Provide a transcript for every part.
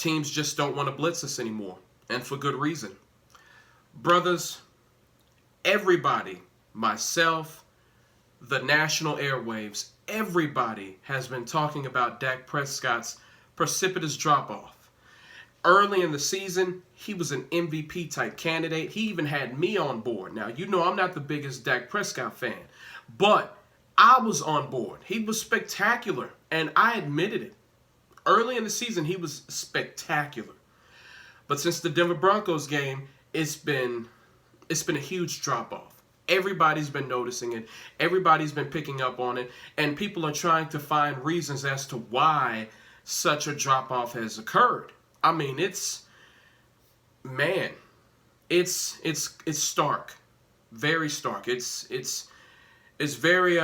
teams just don't want to blitz us anymore, and for good reason. Brothers, everybody, myself, the national airwaves, everybody has been talking about Dak Prescott's precipitous drop-off. Early in the season, he was an MVP type candidate. He even had me on board. Now, you know I'm not the biggest Dak Prescott fan, but I was on board. He was spectacular, and I admitted it. Early in the season, he was spectacular. But since the Denver Broncos game, it's been a huge drop-off. Everybody's been noticing it. Everybody's been picking up on it. And people are trying to find reasons as to why such a drop-off has occurred. I mean, it's stark. Very stark. It's very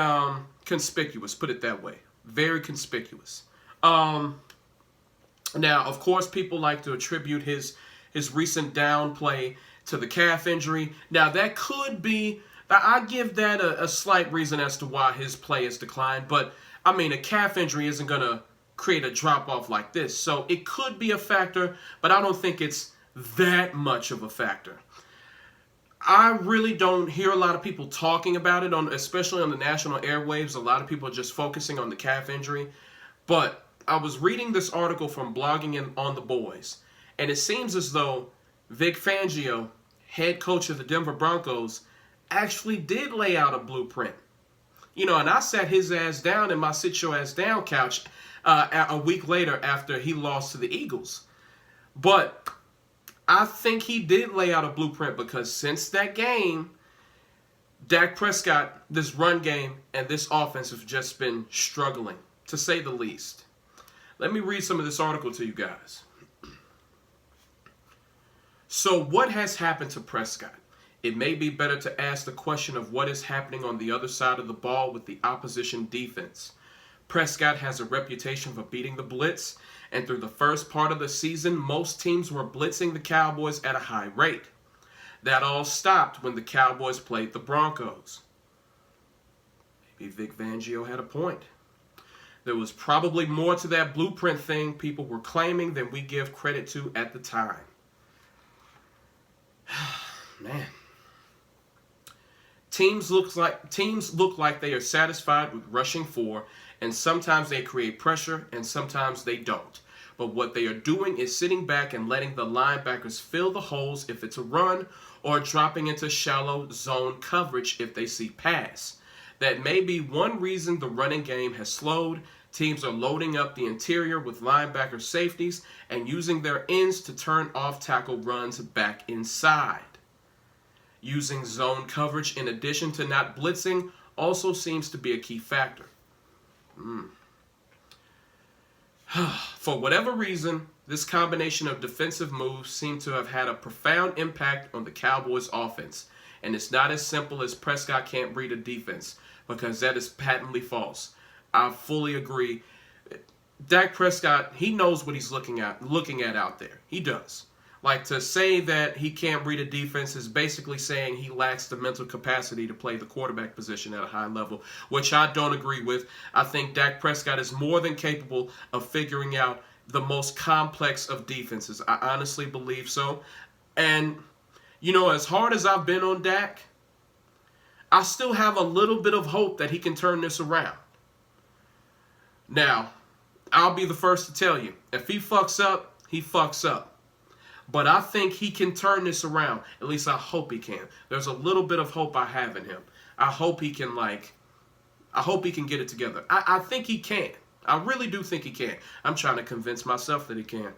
conspicuous, put it that way. Very conspicuous. Now, of course, people like to attribute his recent downplay to the calf injury. Now, that could be, I give that a slight reason as to why his play has declined. But, I mean, a calf injury isn't going to create a drop-off like this. So, it could be a factor, but I don't think it's that much of a factor. I really don't hear a lot of people talking about it, especially on the national airwaves. A lot of people are just focusing on the calf injury. But I was reading this article from Blogging on the Boys, and it seems as though Vic Fangio, head coach of the Denver Broncos, actually did lay out a blueprint. You know, and I sat his ass down in my sit your ass down couch a week later after he lost to the Eagles. But I think he did lay out a blueprint because since that game, Dak Prescott, this run game, and this offense have just been struggling, to say the least. Let me read some of this article to you guys. So what has happened to Prescott? It may be better to ask the question of what is happening on the other side of the ball with the opposition defense. Prescott has a reputation for beating the blitz, and through the first part of the season, most teams were blitzing the Cowboys at a high rate. That all stopped when the Cowboys played the Broncos. Maybe Vic Fangio had a point. There was probably more to that blueprint thing people were claiming than we give credit to at the time. Man. Teams look like they are satisfied with rushing 4, and sometimes they create pressure and sometimes they don't. But what they are doing is sitting back and letting the linebackers fill the holes if it's a run, or dropping into shallow zone coverage if they see pass. That may be one reason the running game has slowed. Teams are loading up the interior with linebacker safeties and using their ends to turn off tackle runs back inside. Using zone coverage in addition to not blitzing also seems to be a key factor. For whatever reason, this combination of defensive moves seem to have had a profound impact on the Cowboys' offense. And it's not as simple as Prescott can't read a defense, because that is patently false. I fully agree. Dak Prescott, he knows what he's looking at out there. He does. Like, to say that he can't read a defense is basically saying he lacks the mental capacity to play the quarterback position at a high level, which I don't agree with. I think Dak Prescott is more than capable of figuring out the most complex of defenses. I honestly believe so. And, you know, as hard as I've been on Dak, I still have a little bit of hope that he can turn this around. Now, I'll be the first to tell you, if he fucks up, he fucks up. But I think he can turn this around. At least I hope he can. There's a little bit of hope I have in him. I hope he can get it together. I think he can. I really do think he can. I'm trying to convince myself that he can.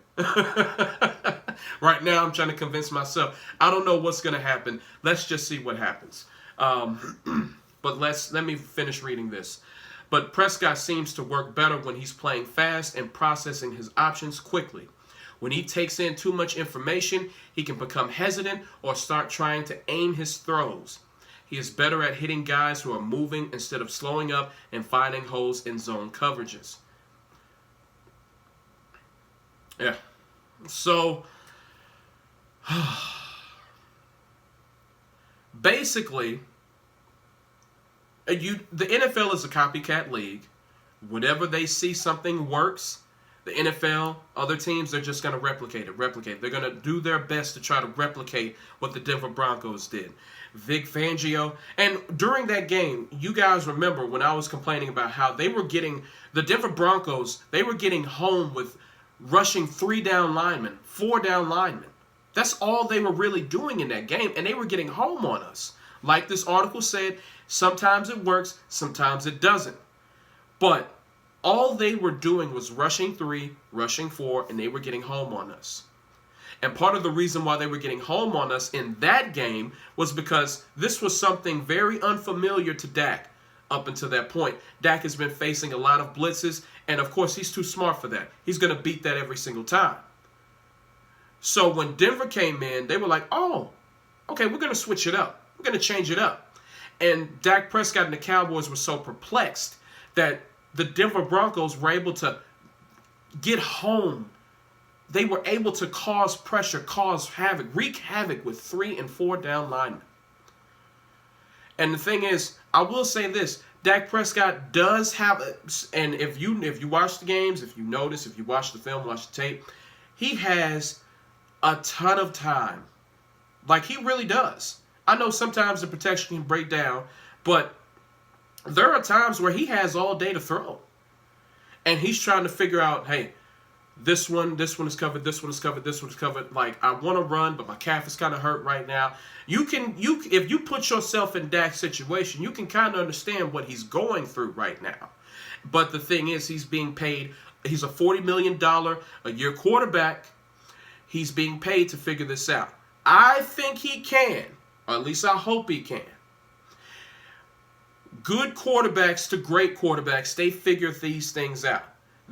Right now, I'm trying to convince myself. I don't know what's going to happen. Let's just see what happens. But let me finish reading this. But Prescott seems to work better when he's playing fast and processing his options quickly. When he takes in too much information, he can become hesitant or start trying to aim his throws. He is better at hitting guys who are moving instead of slowing up and finding holes in zone coverages. Yeah. So, basically, the NFL is a copycat league. Whenever they see something works, The NFL, other teams, they're just going to replicate it. They're going to do their best to try to replicate what the Denver Broncos did. Vic Fangio. And during that game, you guys remember when I was complaining about how they were getting, the Denver Broncos, they were getting home with rushing 3 down linemen, 4 down linemen. That's all they were really doing in that game, and they were getting home on us. Like this article said, sometimes it works, sometimes it doesn't. But all they were doing was rushing 3, rushing 4, and they were getting home on us. And part of the reason why they were getting home on us in that game was because this was something very unfamiliar to Dak up until that point. Dak has been facing a lot of blitzes, and of course he's too smart for that. He's going to beat that every single time. So when Denver came in, they were like, oh, okay, we're going to switch it up. We're going to change it up. And Dak Prescott and the Cowboys were so perplexed that the Denver Broncos were able to get home. They were able to cause pressure, cause havoc, wreak havoc with 3 and 4 down linemen. And the thing is, I will say this, Dak Prescott does have, and if you watch the games, if you notice, if you watch the film, watch the tape, he has a ton of time. Like, he really does. I know sometimes the protection can break down, but there are times where he has all day to throw. And he's trying to figure out, hey, this one is covered, this one is covered, this one is covered. Like, I want to run, but my calf is kind of hurt right now. If you put yourself in Dak's situation, you can kind of understand what he's going through right now. But the thing is, he's being paid, he's a $40 million a year quarterback. He's being paid to figure this out. I think he can, or at least I hope he can. Good quarterbacks to great quarterbacks, they figure these things out.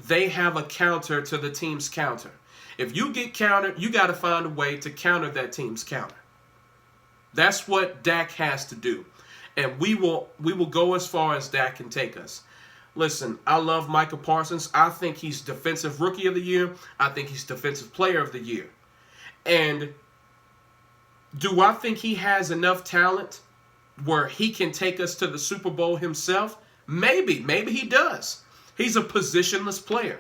They have a counter to the team's counter. If you get countered, you got to find a way to counter that team's counter. That's what Dak has to do. And we will go as far as Dak can take us. Listen, I love Micah Parsons. I think he's Defensive Rookie of the Year. I think he's Defensive Player of the Year. And do I think he has enough talent where he can take us to the Super Bowl himself? Maybe. Maybe he does. He's a positionless player.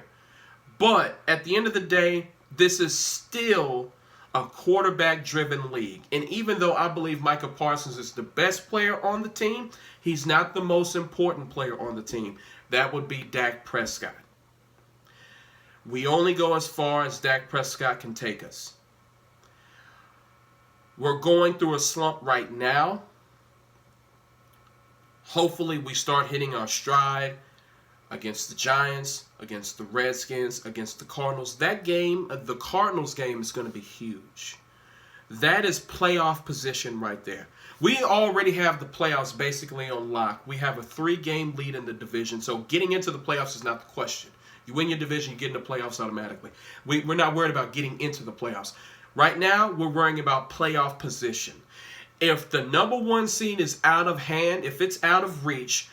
But at the end of the day, this is still a quarterback-driven league. And even though I believe Micah Parsons is the best player on the team, he's not the most important player on the team. That would be Dak Prescott. We only go as far as Dak Prescott can take us. We're going through a slump right now. Hopefully we start hitting our stride against the Giants, against the Redskins, against the Cardinals. That game, the Cardinals game, is going to be huge. That is playoff position right there. We already have the playoffs basically on lock. We have a 3-game lead in the division, so getting into the playoffs is not the question. You win your division, you get into the playoffs automatically. We're not worried about getting into the playoffs. Right now, we're worrying about playoff position. If the number 1 seed is out of hand, if it's out of reach,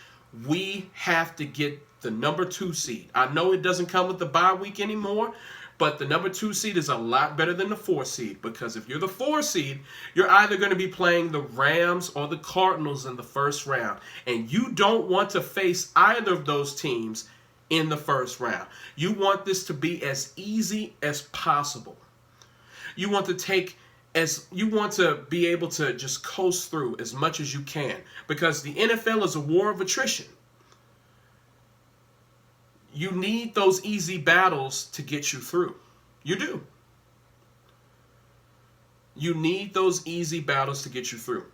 we have to get the number 2 seed. I know it doesn't come with the bye week anymore, but the number 2 seed is a lot better than the 4 seed, because if you're the 4 seed, you're either going to be playing the Rams or the Cardinals in the first round, and you don't want to face either of those teams in the first round. You want this to be as easy as possible. You want to be able to just coast through as much as you can, because the NFL is a war of attrition. You need those easy battles to get you through. You do. You need those easy battles to get you through.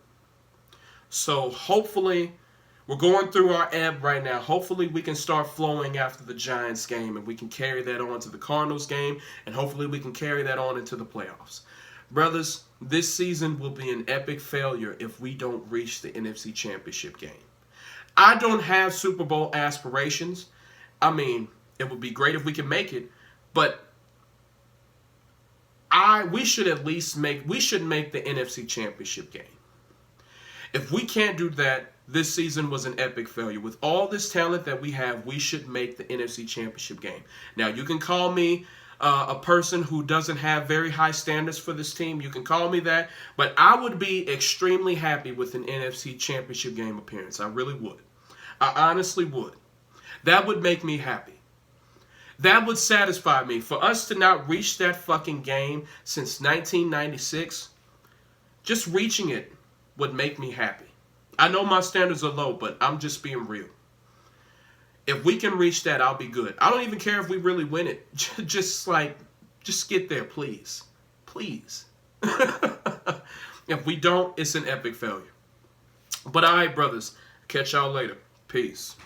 So hopefully, we're going through our ebb right now. Hopefully we can start flowing after the Giants game, and we can carry that on to the Cardinals game, and hopefully we can carry that on into the playoffs. Brothers, this season will be an epic failure if we don't reach the NFC Championship game. I don't have Super Bowl aspirations. I mean, it would be great if we could make it, but we should make the NFC Championship game. If we can't do that, this season was an epic failure. With all this talent that we have, we should make the NFC Championship game. Now, you can call me a person who doesn't have very high standards for this team. You can call me that, but I would be extremely happy with an NFC Championship game appearance. I really would. I honestly would. That would make me happy. That would satisfy me. For us to not reach that fucking game since 1996, just reaching it would make me happy. I know my standards are low, but I'm just being real. If we can reach that, I'll be good. I don't even care if we really win it. Just get there, please. Please. If we don't, it's an epic failure. But all right, brothers. Catch y'all later. Peace.